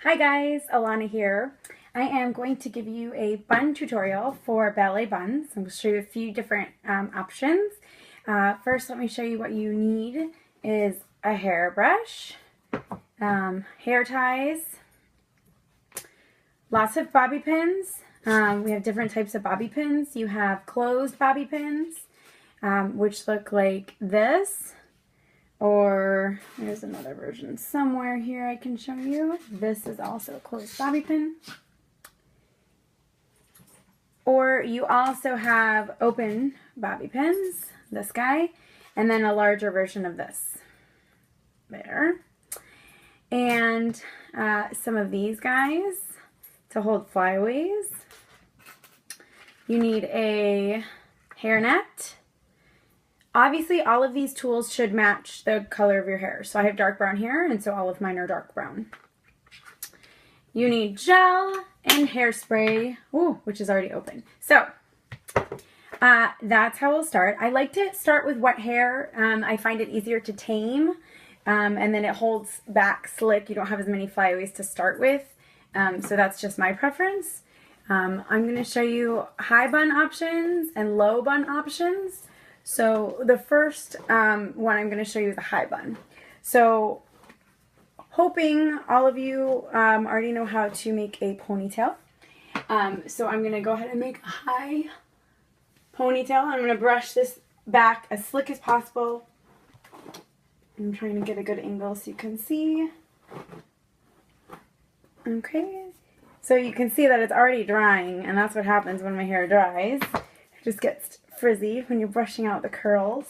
Hi guys, Alana here. I am going to give you a bun tutorial for ballet buns. I'm going to show you a few different options. First, let me show you what you need is a hairbrush, hair ties, lots of bobby pins. We have different types of bobby pins. You have closed bobby pins, which look like this. Or there's another version somewhere here I can show you. This is also a closed bobby pin. Or you also have open bobby pins, this guy, and then a larger version of this. There. And some of these guys to hold flyaways. You need a hairnet. Obviously, all of these tools should match the color of your hair. So I have dark brown hair, and so all of mine are dark brown. You need gel and hairspray, which is already open. So that's how we'll start. I like to start with wet hair. I find it easier to tame, and then it holds back slick. You don't have as many flyaways to start with. So that's just my preference. I'm going to show you high bun options and low bun options. So the first one I'm going to show you is a high bun. So hoping all of you already know how to make a ponytail. So I'm going to go ahead and make a high ponytail. I'm going to brush this back as slick as possible. I'm trying to get a good angle so you can see. Okay. So you can see that it's already drying, and that's what happens when my hair dries. It just gets frizzy when you're brushing out the curls.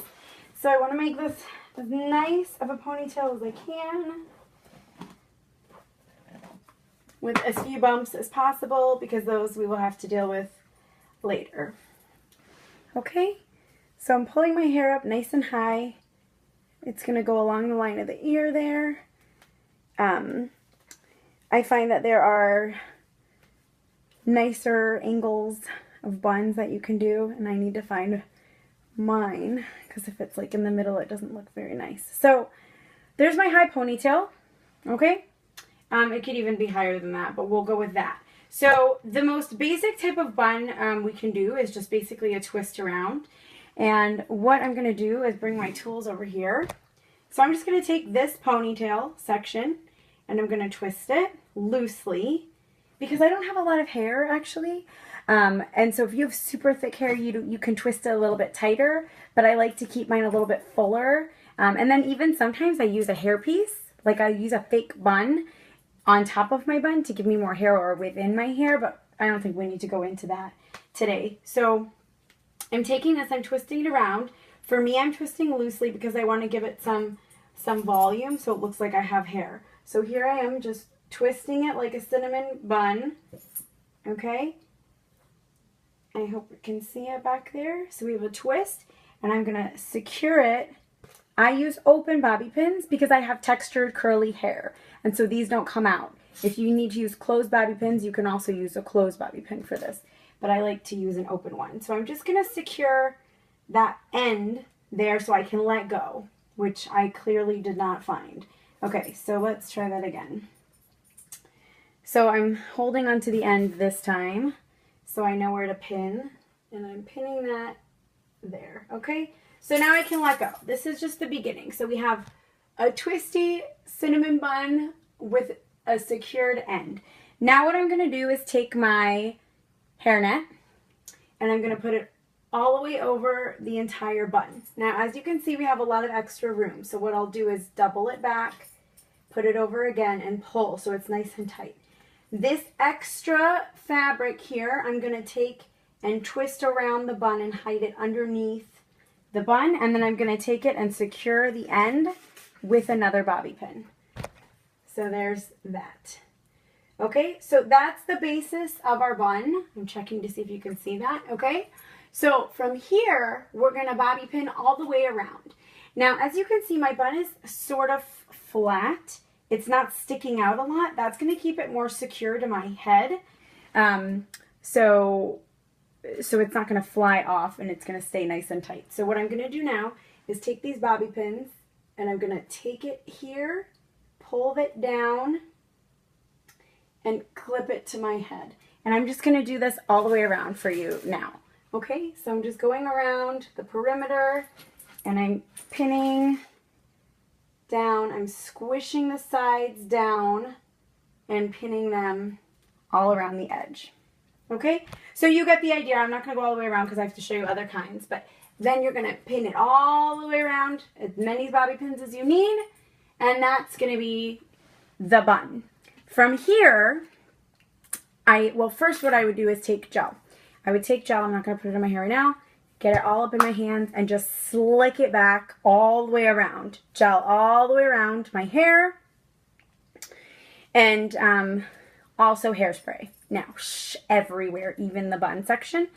So I want to make this as nice of a ponytail as I can, with as few bumps as possible, because those we will have to deal with later. Okay, so I'm pulling my hair up nice and high. It's going to go along the line of the ear there. I find that there are nicer angles of buns that you can do, and I need to find mine, because if it's like in the middle it doesn't look very nice. So there's my high ponytail. Okay, it could even be higher than that, but we'll go with that. So the most basic type of bun we can do is just basically a twist around, and what I'm going to do is bring my tools over here. So I'm just going to take this ponytail section and I'm going to twist it loosely, because I don't have a lot of hair actually. And so if you have super thick hair, you can twist it a little bit tighter, but I like to keep mine a little bit fuller. And then even sometimes I use a hairpiece, like I use a fake bun on top of my bun to give me more hair, or within my hair, but I don't think we need to go into that today. So I'm taking this, I'm twisting it around. For me, I'm twisting loosely because I want to give it some volume so it looks like I have hair. So here I am just twisting it like a cinnamon bun, okay? I hope you can see it back there. So we have a twist, and I'm going to secure it. I use open bobby pins because I have textured curly hair, and so these don't come out. If you need to use closed bobby pins, you can also use a closed bobby pin for this, but I like to use an open one. So I'm just going to secure that end there so I can let go, which I clearly did not find. Okay, so let's try that again. So I'm holding onto the end this time, so I know where to pin, and I'm pinning that there, okay? So now I can let go. This is just the beginning. So we have a twisty cinnamon bun with a secured end. Now what I'm going to do is take my hairnet, and I'm going to put it all the way over the entire bun. Now, as you can see, we have a lot of extra room. So what I'll do is double it back, put it over again, and pull so it's nice and tight. This extra fabric here, I'm going to take and twist around the bun and hide it underneath the bun, and then I'm going to take it and secure the end with another bobby pin. So there's that. Okay, so that's the basis of our bun. I'm checking to see if you can see that, okay? So from here, we're going to bobby pin all the way around. Now, as you can see, my bun is sort of flat. It's not sticking out a lot. That's going to keep it more secure to my head. So it's not going to fly off, and it's going to stay nice and tight. So what I'm going to do now is take these bobby pins, and I'm going to take it here, pull it down, and clip it to my head. And I'm just going to do this all the way around for you now. Okay, so I'm just going around the perimeter and I'm pinning down. I'm squishing the sides down and pinning them all around the edge. Okay, so you get the idea. I'm not going to go all the way around because I have to show you other kinds, but then you're going to pin it all the way around, as many bobby pins as you need, and that's going to be the bun. From here, well, first what I would do is take gel. I would take gel, I'm not going to put it in my hair right now, get it all up in my hands and just slick it back all the way around. Gel all the way around my hair, and also hairspray. Now, everywhere, even the bun section.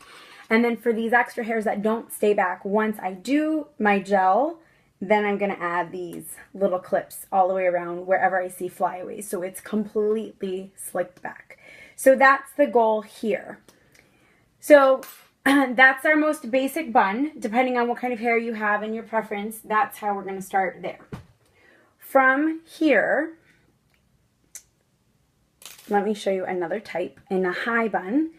And then for these extra hairs that don't stay back, once I do my gel, then I'm going to add these little clips all the way around wherever I see flyaways. So it's completely slicked back. So that's the goal here. So that's our most basic bun. Depending on what kind of hair you have and your preference, that's how we're going to start there. From here, let me show you another type in a high bun.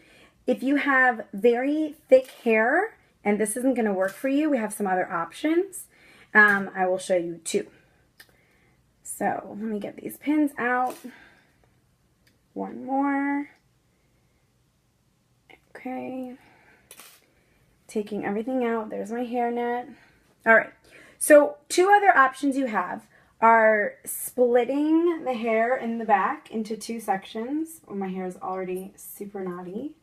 If you have very thick hair and this isn't going to work for you, we have some other options. I will show you two. So let me get these pins out. One more. Okay. Taking everything out. There's my hairnet. All right. So two other options you have are splitting the hair in the back into two sections. Oh, my hair is already super knotty.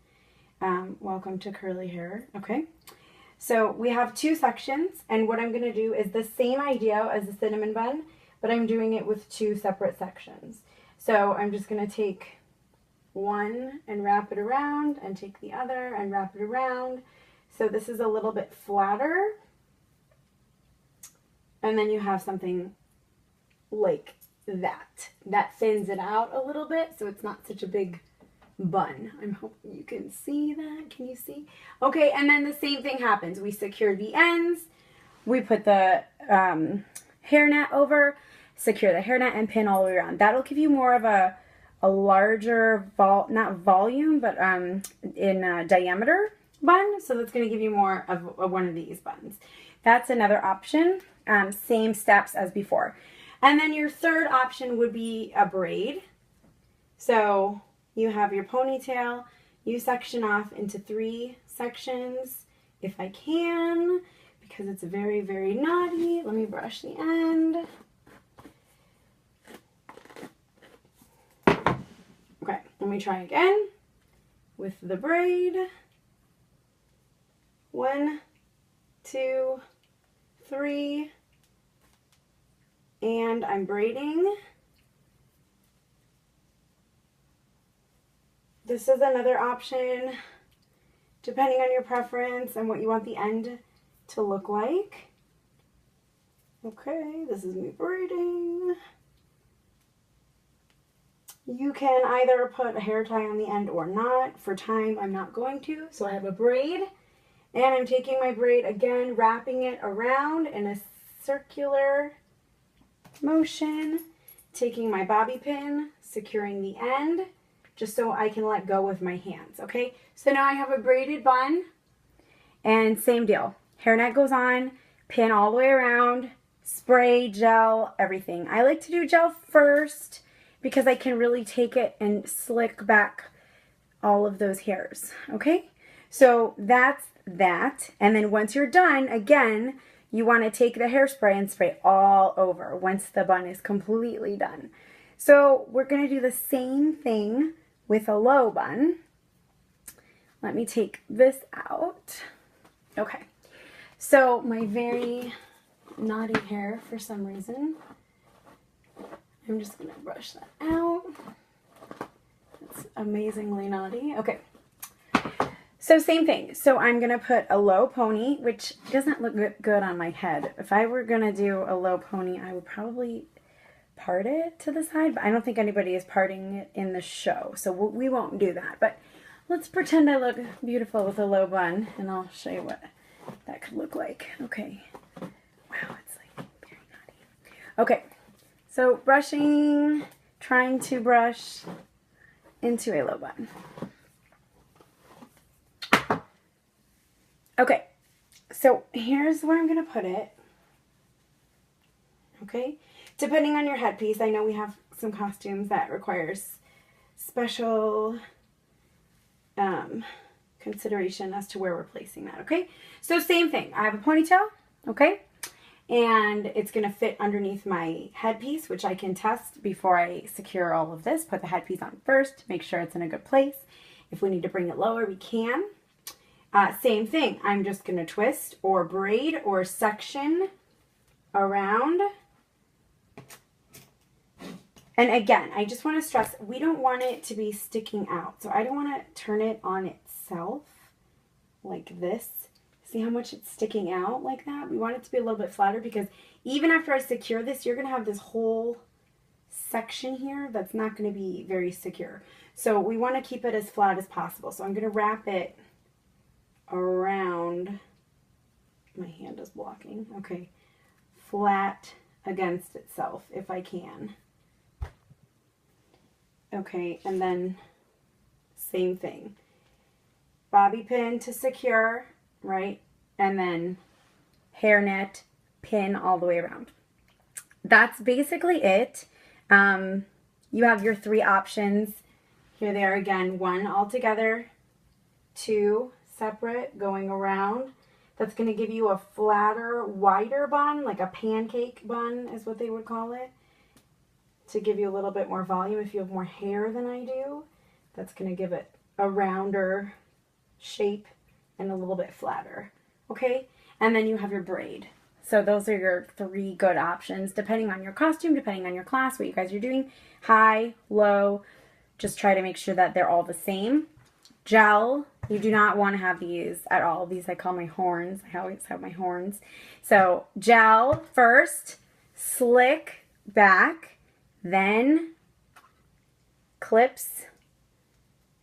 Welcome to curly hair. Okay. So we have two sections, and what I'm going to do is the same idea as the cinnamon bun, but I'm doing it with two separate sections. So I'm just going to take one and wrap it around, and take the other and wrap it around. So this is a little bit flatter, and then you have something like that. That thins it out a little bit, so it's not such a big bun. I'm hoping you can see that. Can you see? Okay, and then the same thing happens. We secure the ends. We put the hairnet over, secure the hairnet, and pin all the way around. That'll give you more of a larger, not volume, but in diameter bun. So that's going to give you more of one of these buns. That's another option. Same steps as before. And then your third option would be a braid. So you have your ponytail, you section off into 3 sections, if I can, because it's very, very knotty. Let me brush the end. Okay, let me try again with the braid. 1, 2, 3, and I'm braiding. This is another option, depending on your preference and what you want the end to look like. Okay, this is me braiding. You can either put a hair tie on the end or not. For time, I'm not going to. So I have a braid, and I'm taking my braid again, wrapping it around in a circular motion, taking my bobby pin, securing the end, just so I can let go with my hands, okay? So now I have a braided bun, and same deal. Hairnet goes on, pin all the way around, spray, gel, everything. I like to do gel first because I can really take it and slick back all of those hairs, okay? So that's that, and then once you're done, again, you want to take the hairspray and spray all over once the bun is completely done. So we're going to do the same thing with a low bun. Let me take this out. Okay, so my very knotty hair for some reason, I'm just going to brush that out. It's amazingly knotty. Okay, so same thing. So I'm going to put a low pony, which doesn't look good on my head. If I were going to do a low pony, I would probably part it to the side, but I don't think anybody is parting it in the show, so we won't do that. But let's pretend I look beautiful with a low bun, and I'll show you what that could look like. Okay. Wow, it's like very naughty. Okay, so brushing, trying to brush into a low bun. Okay, so here's where I'm going to put it. Okay, depending on your headpiece, I know we have some costumes that requires special consideration as to where we're placing that, okay? So same thing, I have a ponytail, okay? And it's going to fit underneath my headpiece, which I can test before I secure all of this. Put the headpiece on first, make sure it's in a good place. If we need to bring it lower, we can. Same thing, I'm just going to twist or braid or section around. And again, I just want to stress, we don't want it to be sticking out. So I don't want to turn it on itself like this. See how much it's sticking out like that? We want it to be a little bit flatter because even after I secure this, you're going to have this whole section here that's not going to be very secure. So we want to keep it as flat as possible. So I'm going to wrap it around, my hand is blocking, okay, flat against itself if I can. Okay, and then same thing. Bobby pin to secure, right? And then hairnet, pin all the way around. That's basically it. You have your 3 options. Here they are again. 1 all together, 2 separate going around. That's going to give you a flatter, wider bun, like a pancake bun is what they would call it, to give you a little bit more volume. If you have more hair than I do, that's going to give it a rounder shape and a little bit flatter. Okay, and then you have your braid. So those are your 3 good options, depending on your costume, depending on your class, what you guys are doing. High, low, just try to make sure that they're all the same. Gel, you do not want to have these at all. These I call my horns. I always have my horns. So gel first, slick back, then clips.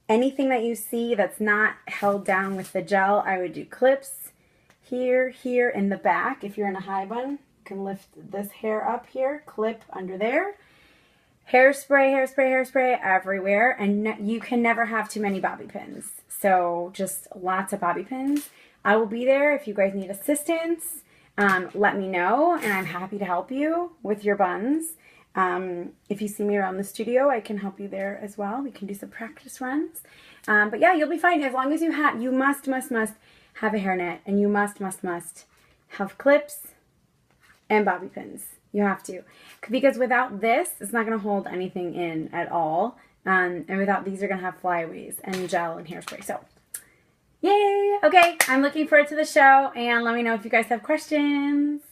Anything that you see that's not held down with the gel, I would do clips here, here in the back. If you're in a high bun, you can lift this hair up here, clip under there. Hairspray, hairspray, hairspray everywhere. And you can never have too many bobby pins. So just lots of bobby pins. I will be there if you guys need assistance. Let me know, and I'm happy to help you with your buns. If you see me around the studio, I can help you there as well. We can do some practice runs. But yeah, you'll be fine as long as you must have a hairnet, and you must have clips and bobby pins. You have to. Because without this, it's not going to hold anything in at all. And without these, you're going to have flyaways and gel and hairspray. So, yay! Okay, I'm looking forward to the show, and let me know if you guys have questions.